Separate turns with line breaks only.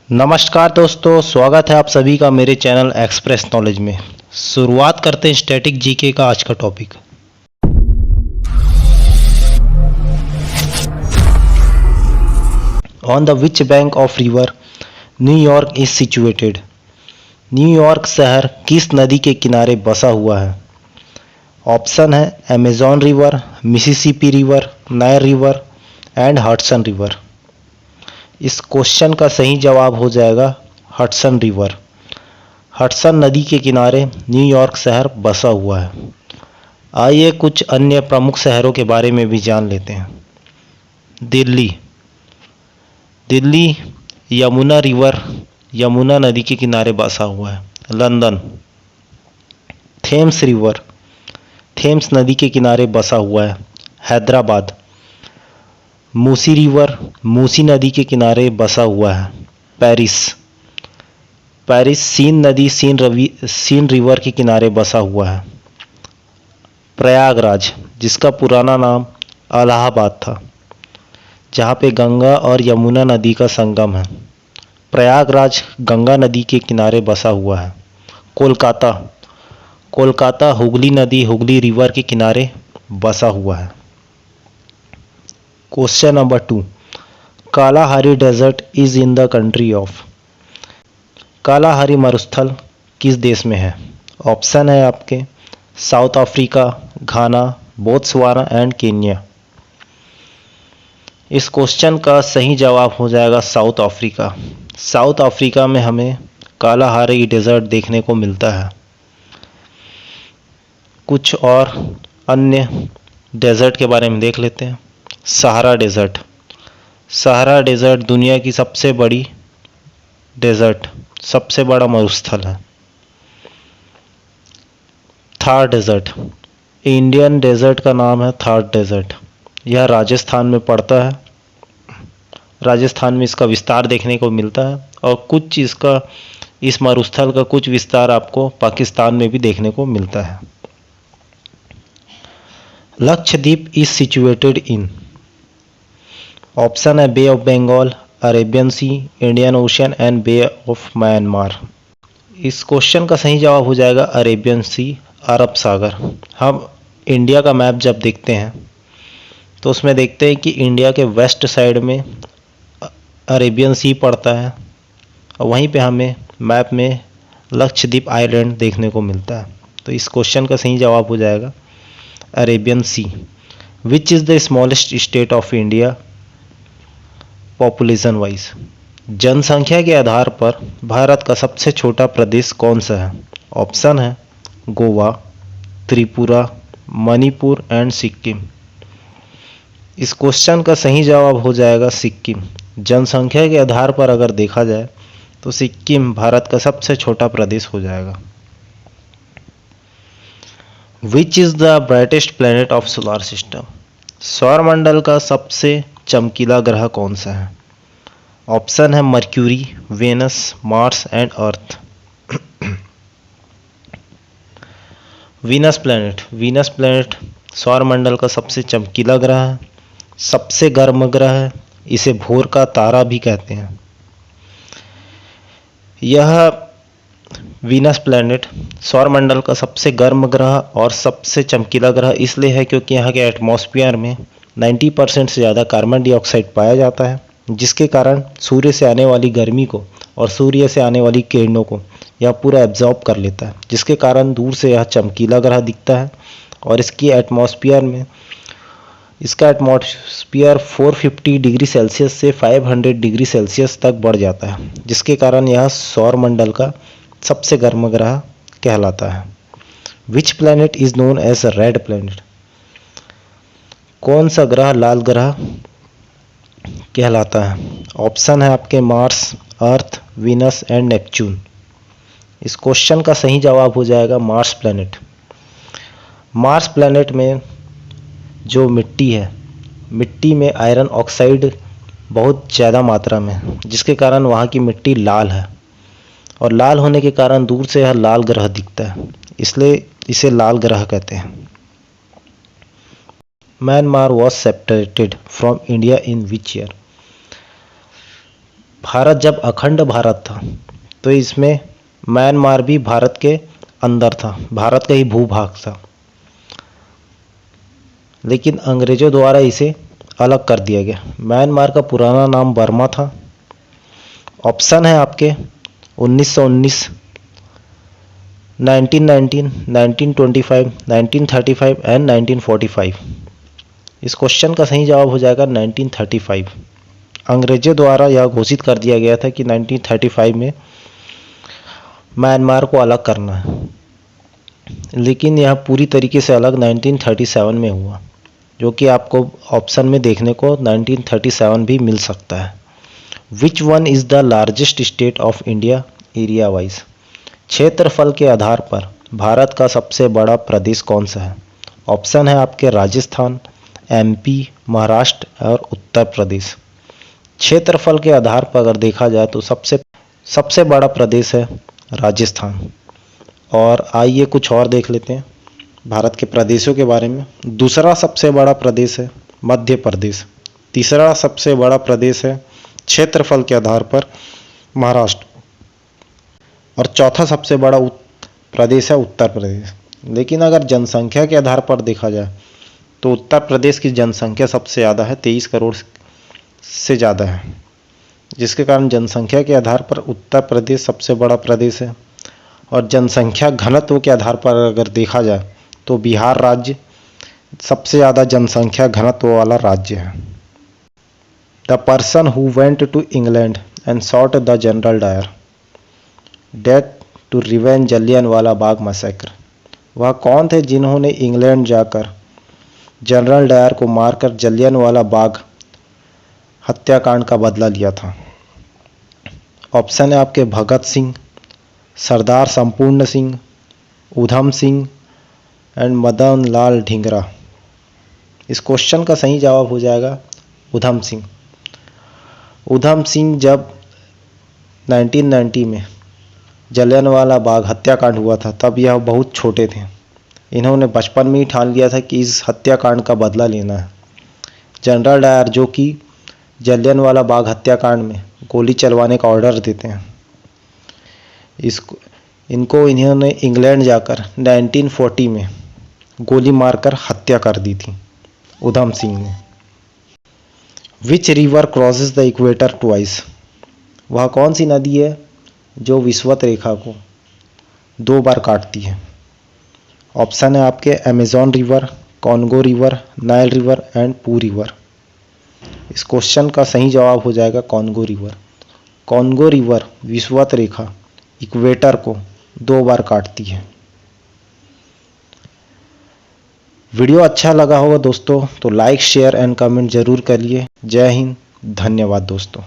नमस्कार दोस्तों, स्वागत है आप सभी का मेरे चैनल एक्सप्रेस नॉलेज में। शुरुआत करते हैं स्टैटिक जीके का आज का topic. On the which bank of river New York is situated. New York शहर किस नदी के किनारे बसा हुआ है? ऑप्शन है Amazon river, Mississippi river, Nile river and Hudson river. इस क्वेश्चन का सही जवाब हो जाएगा हडसन रिवर। हडसन नदी के किनारे न्यूयॉर्क शहर बसा हुआ है। आइए कुछ अन्य प्रमुख शहरों के बारे में भी जान लेते हैं। दिल्ली यमुना रिवर, यमुना नदी के किनारे बसा हुआ है। लंदन थेम्स रिवर, थेम्स नदी के किनारे बसा हुआ है। हैदराबाद मूसी रिवर, मूसी नदी के किनारे बसा हुआ है। पेरिस सीन नदी, सीन रिवर के किनारे बसा हुआ है। प्रयागराज, जिसका पुराना नाम इलाहाबाद था, जहाँ पे गंगा और यमुना नदी का संगम है। प्रयागराज गंगा नदी के किनारे बसा हुआ है। कोलकाता हुगली नदी, हुगली रिवर के किनारे बसा हुआ है। Question number 2, Kalahari desert is in the country of. Kalahari मरुस्थल किस देश में है? ऑप्शन है आपके South Africa, Ghana, Botswana and Kenya. इस क्वेश्चन का सही जवाब हो जाएगा साउथ अफ्रीका। साउथ अफ्रीका में हमें कालाहारी डेजर्ट देखने को मिलता है। कुछ और अन्य डेजर्ट के बारे में देख लेते हैं। सहारा डेजर्ट दुनिया की सबसे बड़ी डेजर्ट, सबसे बड़ा मरुस्थल है। थार डेजर्ट, इंडियन डेजर्ट का नाम है थार डेजर्ट। यह राजस्थान में पड़ता है। राजस्थान में इसका विस्तार देखने को मिलता है और कुछ इसका, इस मरुस्थल का कुछ विस्तार आपको पाकिस्तान में भी देखने को मिलता है। Lakshadweep is situated in. Option है bay of Bengal, Arabian sea, Indian ocean and bay of Myanmar. इस क्वेश्चन का सही जवाब हो जाएगा अरेबियन सी, अरब सागर। हम इंडिया का मैप जब देखते हैं तो उसमें देखते हैं कि इंडिया के वेस्ट साइड में अरेबियन सी पड़ता है और वहीं पे हमें मैप में लक्षद्वीप आइलैंड देखने को मिलता है। तो इस क्वेश्चन का सही जवाब हो जाएगा Arabian sea. Which is the smallest state of India population wise. जनसंख्या के आधार पर भारत का सबसे छोटा प्रदेश कौन सा है? ऑप्शन है गोवा, त्रिपुरा, मणिपुर एंड सिक्किम। इस क्वेश्चन का सही जवाब हो जाएगा सिक्किम। जनसंख्या के आधार पर अगर देखा जाए तो सिक्किम भारत का सबसे छोटा प्रदेश हो जाएगा। Which is the brightest planet of solar system. सौरमंडल का सबसे चमकीला ग्रह कौन सा है? ऑप्शन है Mercury, Venus, Mars and Earth. Venus planet सौरमंडल का सबसे चमकीला ग्रह है, सबसे गर्म ग्रह है। इसे भोर का तारा भी कहते हैं। यह वीनस प्लैनेट सौरमंडल का सबसे गर्म ग्रह और सबसे चमकीला ग्रह इसलिए है क्योंकि यहाँ के एटमॉस्फेयर में 90% से ज़्यादा कार्बन डाइऑक्साइड पाया जाता है, जिसके कारण सूर्य से आने वाली गर्मी को और सूर्य से आने वाली किरणों को यह पूरा एब्जॉर्ब कर लेता है, जिसके कारण दूर से यह चमकीला ग्रह दिखता है। और इसका एटमॉस्फेयर 450 डिग्री सेल्सियस से 500 डिग्री सेल्सियस तक बढ़ जाता है, जिसके कारण यह सौरमंडल का सबसे गर्म ग्रह कहलाता है। Which planet is known as red planet. कौन सा ग्रह लाल ग्रह कहलाता है? ऑप्शन है आपके Mars, earth, Venus and Neptune. इस क्वेश्चन का सही जवाब हो जाएगा मार्स प्लैनेट। मार्स प्लैनेट में जो मिट्टी है, मिट्टी में आयरन ऑक्साइड बहुत ज़्यादा मात्रा में है, जिसके कारण वहाँ की मिट्टी लाल है और लाल होने के कारण दूर से यह लाल ग्रह दिखता है, इसलिए इसे लाल ग्रह कहते हैं। Myanmar was separated from India in which year. Bharat जब अखंड भारत था तो इसमें म्यांमार भी भारत के अंदर था, भारत का ही भूभाग था, लेकिन अंग्रेजों द्वारा इसे अलग कर दिया गया। म्यांमार का पुराना नाम बर्मा था। ऑप्शन है आपके 1919, 1919, 1925, 1935 एंड 1945। इस क्वेश्चन का सही जवाब हो जाएगा 1935। अंग्रेजों द्वारा यह घोषित कर दिया गया था कि 1935 में म्यांमार को अलग करना है, लेकिन यह पूरी तरीके से अलग 1937 में हुआ, जो कि आपको ऑप्शन में देखने को 1937 भी मिल सकता है। Which one is the largest state of India area wise? क्षेत्रफल के आधार पर भारत का सबसे बड़ा प्रदेश कौन सा है? ऑप्शन है आपके राजस्थान, एमपी, महाराष्ट्र और उत्तर प्रदेश। क्षेत्रफल के आधार पर अगर देखा जाए तो सबसे बड़ा प्रदेश है राजस्थान। और आइए कुछ और देख लेते हैं भारत के प्रदेशों के बारे में। दूसरा सबसे बड़ा प्रदेश है मध्य प्रदेश। तीसरा सबसे बड़ा प्रदेश है क्षेत्रफल के आधार पर महाराष्ट्र। और चौथा सबसे बड़ा प्रदेश है उत्तर प्रदेश। लेकिन अगर जनसंख्या के आधार पर देखा जाए तो उत्तर प्रदेश की जनसंख्या सबसे ज़्यादा है, 23 करोड़ से ज़्यादा है, जिसके कारण जनसंख्या के आधार पर उत्तर प्रदेश सबसे बड़ा प्रदेश है। और जनसंख्या घनत्व के आधार पर अगर देखा जाए तो बिहार राज्य सबसे ज़्यादा जनसंख्या घनत्व वाला राज्य है। The person who went to England and sought the general Dyer date to revenge Jallianwala Bagh massacre. वह कौन थे जिन्होंने इंग्लैंड जाकर जनरल डायर को मारकर जलियांवाला बाग हत्याकांड का बदला लिया था? ऑप्शन है आपके भगत सिंह, सरदार संपूर्ण सिंह, उधम सिंह एंड मदन लाल ढींगरा। इस क्वेश्चन का सही जवाब हो जाएगा उधम सिंह। उधम सिंह जब 1990 में जलियांवाला बाग हत्याकांड हुआ था तब यह बहुत छोटे थे। इन्होंने बचपन में ही ठान लिया था कि इस हत्याकांड का बदला लेना है। जनरल डायर जो कि जलियांवाला बाग हत्याकांड में गोली चलवाने का ऑर्डर देते हैं, इन्होंने इंग्लैंड जाकर 1940 में गोली मारकर हत्या कर दी थी उधम सिंह ने। Which river crosses the equator twice? वह कौन सी नदी है जो विषुवत रेखा को 2 बार काटती है? ऑप्शन है आपके Amazon river, Congo river, Nile river and पू रिवर। इस क्वेश्चन का सही जवाब हो जाएगा कॉन्गो रिवर। कॉन्गो रिवर विषुवत रेखा इक्वेटर को 2 बार काटती है। वीडियो अच्छा लगा होगा दोस्तों तो लाइक, शेयर एंड कमेंट जरूर करिए। जय हिंद, धन्यवाद दोस्तों।